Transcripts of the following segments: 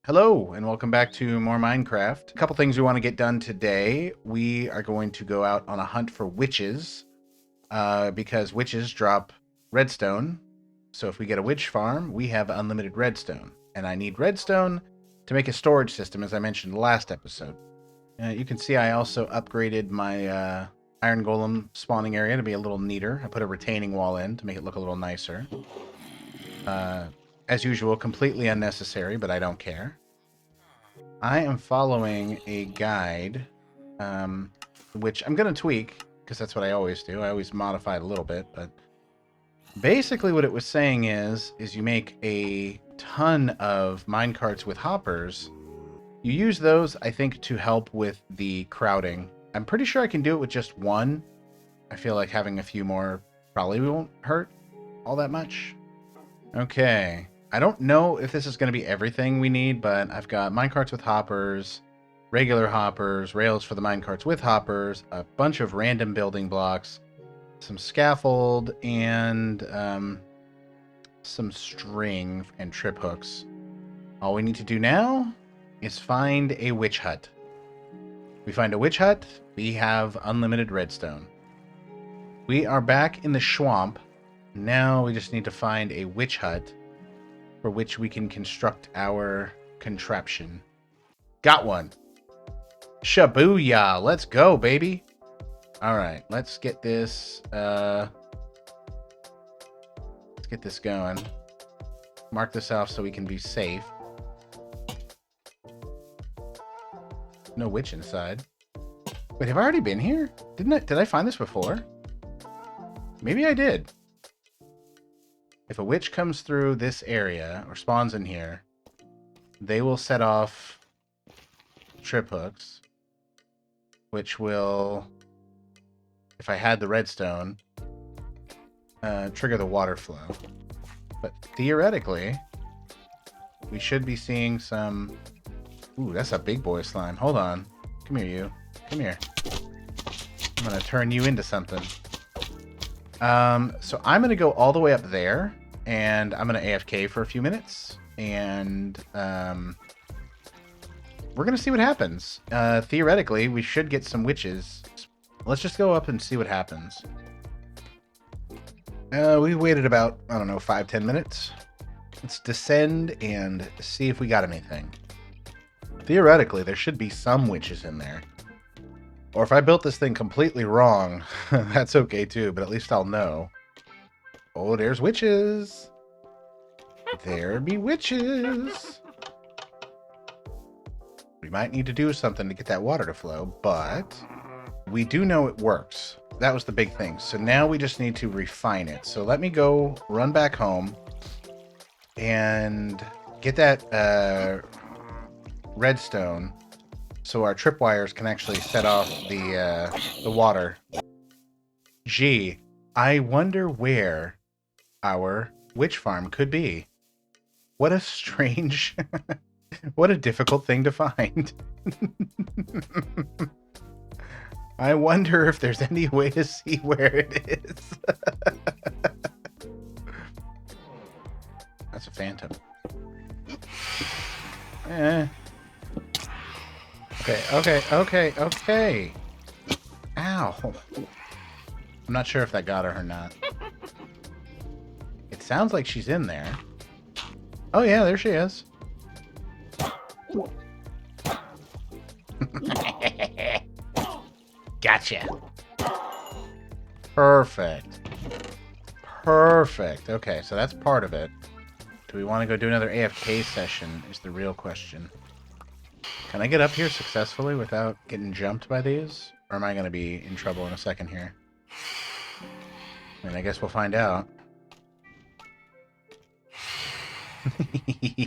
Hello, and welcome back to more Minecraft. A couple things we want to get done today. We are going to go out on a hunt for witches, because witches drop redstone. So if we get a witch farm, we have unlimited redstone. And I need redstone to make a storage system, as I mentioned in the last episode. You can see I also upgraded my iron golem spawning area to be a little neater. I put a retaining wall in to make it look a little nicer. As usual, completely unnecessary, but I don't care. I am following a guide, which I'm going to tweak, because that's what I always do. I always modify it a little bit, but basically what it was saying is you make a ton of minecarts with hoppers. You use those, I think, to help with the crowding. I'm pretty sure I can do it with just one. I feel like having a few more probably won't hurt all that much. Okay. I don't know if this is going to be everything we need, but I've got minecarts with hoppers, regular hoppers, rails for the minecarts with hoppers, a bunch of random building blocks, some scaffold, and some string and trip hooks. All we need to do now is find a witch hut. We find a witch hut, we have unlimited redstone. We are back in the swamp. Now we just need to find a witch hut for which we can construct our contraption. Got one. Shabooyah. Let's go, baby. All right, let's get this going. Mark this off so we can be safe. No witch inside. Wait, have I already been here? Did I find this before? Maybe I did. If a witch comes through this area or spawns in here, they will set off trip hooks, which will, if I had the redstone, trigger the water flow. But theoretically, we should be seeing some... Ooh, that's a big boy slime. Hold on. Come here, you. Come here. I'm going to turn you into something. So I'm going to go all the way up there, and I'm going to AFK for a few minutes, and we're going to see what happens. Theoretically, we should get some witches. Let's just go up and see what happens. We waited about, I don't know, 5-10 minutes. Let's descend and see if we got anything. Theoretically, there should be some witches in there. Or if I built this thing completely wrong, that's okay too, but at least I'll know. Oh, there's witches. There be witches. We might need to do something to get that water to flow, but we do know it works. That was the big thing. So now we just need to refine it. So let me go run back home and get that redstone, so our tripwires can actually set off the water. Gee, I wonder where our witch farm could be. What a strange, what a difficult thing to find. I wonder if there's any way to see where it is. That's a phantom. Okay. Ow. I'm not sure if that got her or not. It sounds like she's in there. Oh yeah, there she is. Gotcha. Perfect. Okay, so that's part of it. Do we want to go do another AFK session is the real question. Can I get up here successfully without getting jumped by these? Or am I going to be in trouble in a second here? I mean, I guess we'll find out.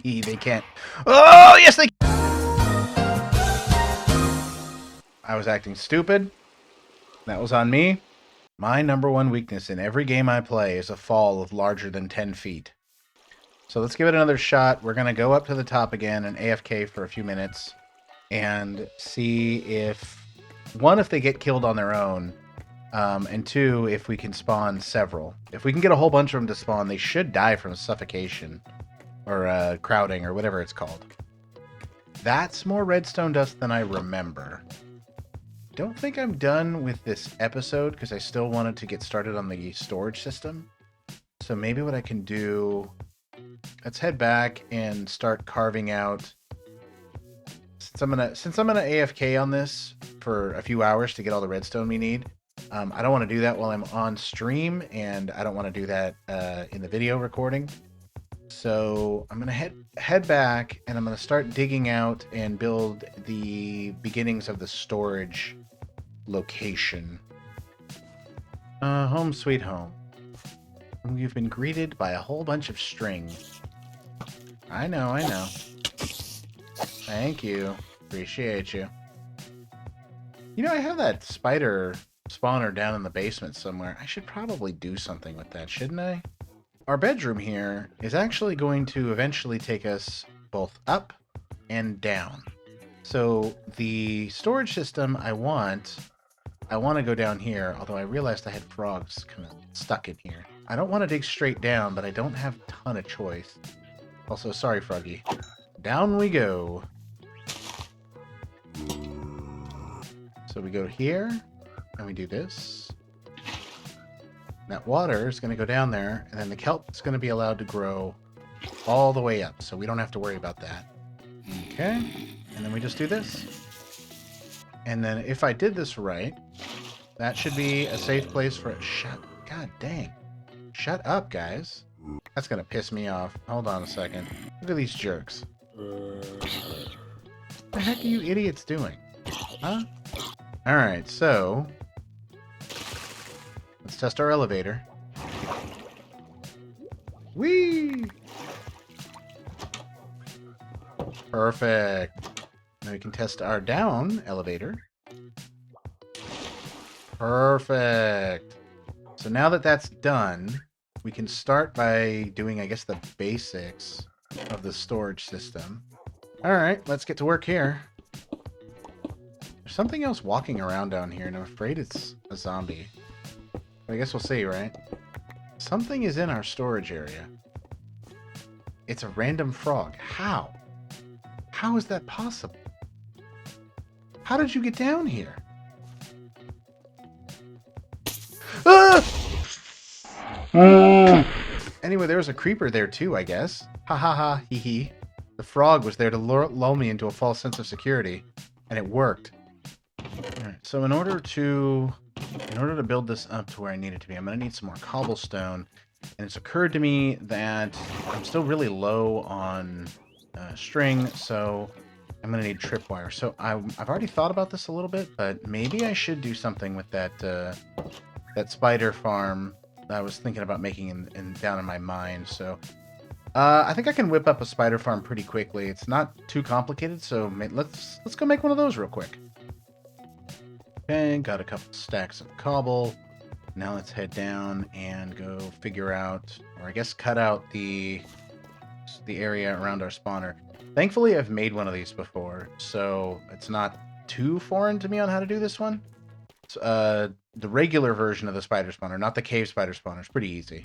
They can't. Oh, yes, they can! I was acting stupid. That was on me. My number one weakness in every game I play is a fall of larger than 10 feet. So let's give it another shot. We're going to go up to the top again and AFK for a few minutes and see if, one, if they get killed on their own, and two, if we can spawn several. If we can get a whole bunch of them to spawn, they should die from suffocation or crowding or whatever it's called. That's more redstone dust than I remember. Don't think I'm done with this episode because I still wanted to get started on the storage system. So maybe what I can do, let's head back and start carving out. Since I'm gonna AFK on this for a few hours to get all the redstone we need, I don't want to do that while I'm on stream, and I don't want to do that in the video recording. So I'm gonna head back, and I'm gonna start digging out and build the beginnings of the storage location. Home sweet home. You've been greeted by a whole bunch of string. I know. Thank you. Appreciate you. You know, I have that spider spawner down in the basement somewhere. I should probably do something with that, shouldn't I? Our bedroom here is actually going to eventually take us both up and down. So the storage system I want to go down here, although I realized I had frogs kind of stuck in here. I don't want to dig straight down, but I don't have a ton of choice. Also, sorry, Froggy. Down we go. So we go here, and we do this. That water is going to go down there, and then the kelp is going to be allowed to grow all the way up, so we don't have to worry about that. Okay, and then we just do this. And then if I did this right, that should be a safe place for it. God dang. Shut up, guys. That's going to piss me off. Hold on a second. Look at these jerks. What the heck are you idiots doing? Huh? Alright, so let's test our elevator. Whee! Perfect. Now we can test our down elevator. Perfect. So now that that's done, we can start by doing, I guess, the basics of the storage system. Alright, let's get to work here. There's something else walking around down here, and I'm afraid it's a zombie. But I guess we'll see, right? Something is in our storage area. It's a random frog. How? How is that possible? How did you get down here? Ah! Anyway, there was a creeper there too, I guess. Ha ha ha, hee hee. The frog was there to lull me into a false sense of security, and it worked. Alright, so in order to build this up to where I need it to be, I'm going to need some more cobblestone. And it's occurred to me that I'm still really low on string, so I'm going to need tripwire. So I've already thought about this a little bit, but maybe I should do something with that that spider farm that I was thinking about making down in my mind. So I think I can whip up a spider farm pretty quickly. It's not too complicated, so let's go make one of those real quick. Okay, got a couple stacks of cobble. Now let's head down and go figure out, or I guess cut out the area around our spawner. Thankfully, I've made one of these before, so it's not too foreign to me on how to do this one. It's, the regular version of the spider spawner, not the cave spider spawner. It's pretty easy.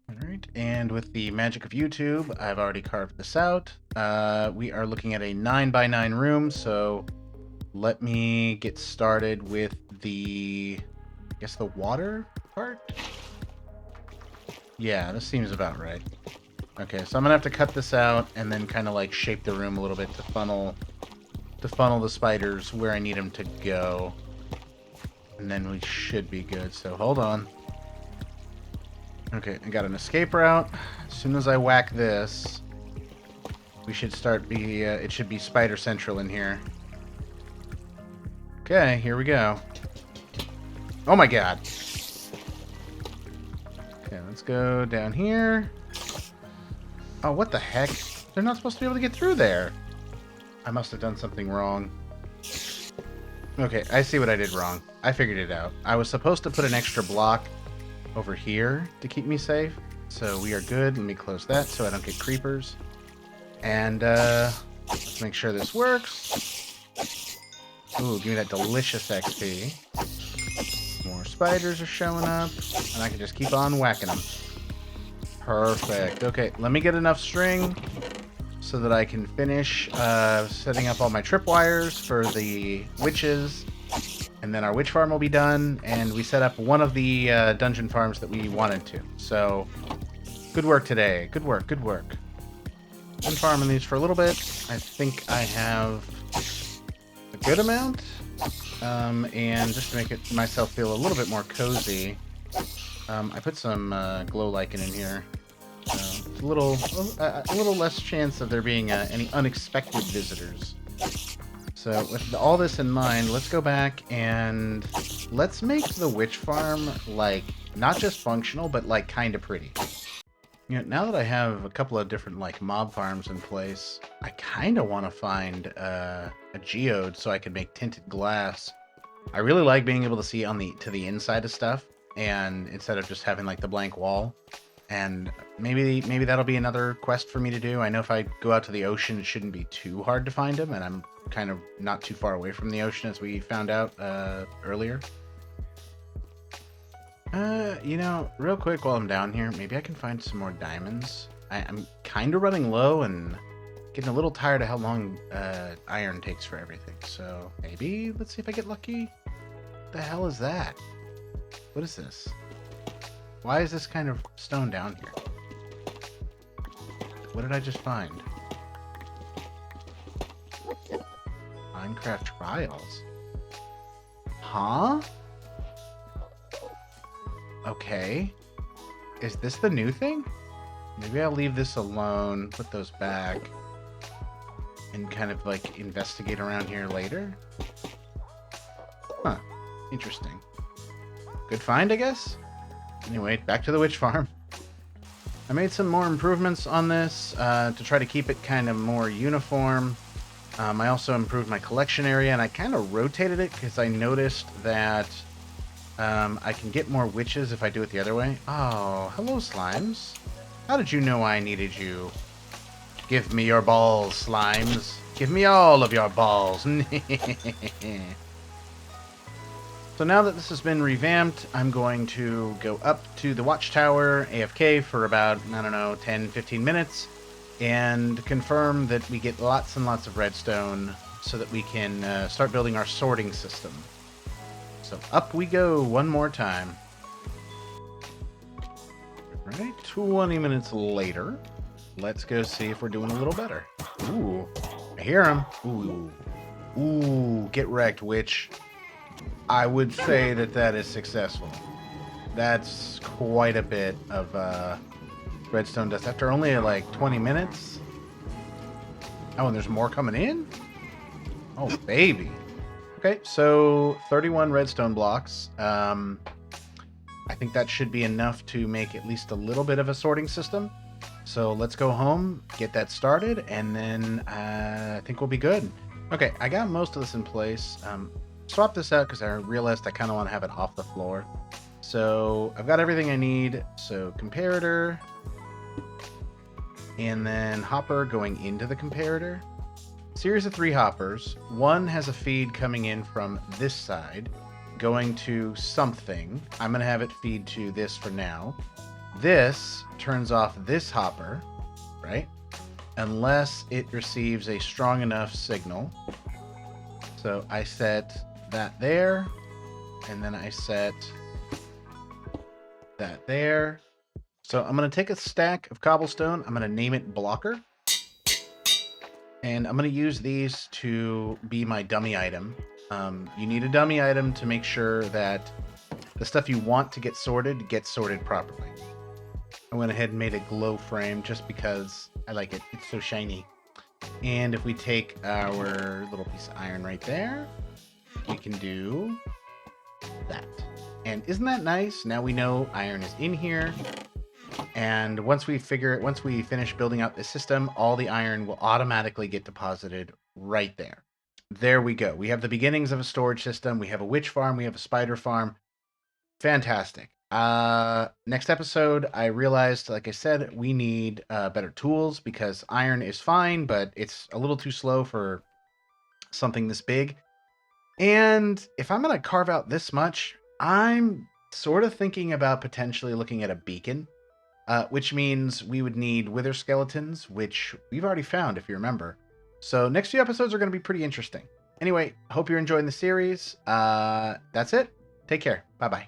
Alright, and with the magic of YouTube, I've already carved this out. We are looking at a 9x9 room, so let me get started with the, I guess, the water part? Yeah, this seems about right. Okay, so I'm gonna have to cut this out and then kind of like shape the room a little bit to funnel the spiders where I need them to go. And then we should be good, so hold on. Okay, I got an escape route. As soon as I whack this, we should it should be spider central in here. Okay, here we go. Oh my god. Okay, let's go down here. Oh, what the heck? They're not supposed to be able to get through there. I must have done something wrong. Okay, I see what I did wrong. I figured it out. I was supposed to put an extra block over here to keep me safe. So we are good. Let me close that so I don't get creepers. And let's make sure this works. Ooh, give me that delicious XP. More spiders are showing up. And I can just keep on whacking them. Perfect. Okay, let me get enough string so that I can finish setting up all my tripwires for the witches. And then our witch farm will be done, and we set up one of the dungeon farms that we wanted to. So, good work today. Good work, good work. Been farming these for a little bit. I think I have a good amount. And just to make it myself feel a little bit more cozy, I put some glow lichen in here. A little less chance of there being any unexpected visitors. So with all this in mind, let's go back and let's make the witch farm, like, not just functional, but, like, kind of pretty. You know, now that I have a couple of different, like, mob farms in place, I kind of want to find a geode so I can make tinted glass. I really like being able to see to the inside of stuff, and instead of just having, like, the blank wall. And maybe that'll be another quest for me to do. I know if I go out to the ocean, it shouldn't be too hard to find them, and I'm kind of not too far away from the ocean, as we found out earlier. You know, real quick while I'm down here, maybe I can find some more diamonds. I'm kind of running low and getting a little tired of how long iron takes for everything. So maybe, let's see if I get lucky. What the hell is that? What is this? Why is this kind of stone down here? What did I just find? Minecraft trials. Huh? Okay. Is this the new thing? Maybe I'll leave this alone, put those back, and kind of, like, investigate around here later. Huh. Interesting. Good find, I guess? Anyway, back to the witch farm. I made some more improvements on this to try to keep it kind of more uniform. I also improved my collection area, and I kind of rotated it because I noticed that I can get more witches if I do it the other way. Oh, hello, slimes. How did you know I needed you? Give me your balls, slimes. Give me all of your balls. So now that this has been revamped, I'm going to go up to the watchtower, AFK, for about, I don't know, 10, 15 minutes, and confirm that we get lots and lots of redstone so that we can start building our sorting system. So up we go one more time. Alright, 20 minutes later, let's go see if we're doing a little better. Ooh, I hear him. Ooh, ooh, get wrecked, witch. I would say that is successful. That's quite a bit of redstone dust after only like 20 minutes. Oh, and there's more coming in? Oh, baby. Okay, so 31 redstone blocks. I think that should be enough to make at least a little bit of a sorting system. So let's go home, get that started, and then I think we'll be good. Okay, I got most of this in place. Swap this out because I realized I kind of want to have it off the floor. So I've got everything I need. So comparator, and then hopper going into the comparator. Series of 3 hoppers. One has a feed coming in from this side, going to something. I'm going to have it feed to this for now. This turns off this hopper, right? Unless it receives a strong enough signal. So I set that there, and then I set that there. So I'm going to take a stack of cobblestone. I'm going to name it blocker. And I'm going to use these to be my dummy item. You need a dummy item to make sure that the stuff you want to get sorted gets sorted properly. I went ahead and made a glow frame just because I like it. It's so shiny. And if we take our little piece of iron right there, we can do that. And isn't that nice? Now we know iron is in here. And once we finish building out this system, all the iron will automatically get deposited right there. There we go. We have the beginnings of a storage system. We have a witch farm. We have a spider farm. Fantastic. Next episode, I realized, like I said, we need better tools because iron is fine, but it's a little too slow for something this big. And if I'm going to carve out this much, I'm sort of thinking about potentially looking at a beacon. which means we would need wither skeletons, which we've already found, if you remember. So next few episodes are going to be pretty interesting. Anyway, hope you're enjoying the series. That's it. Take care. Bye-bye.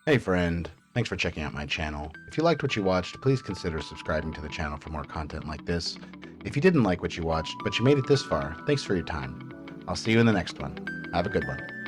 Hey, friend. Thanks for checking out my channel. If you liked what you watched, please consider subscribing to the channel for more content like this. If you didn't like what you watched, but you made it this far, thanks for your time. I'll see you in the next one. Have a good one.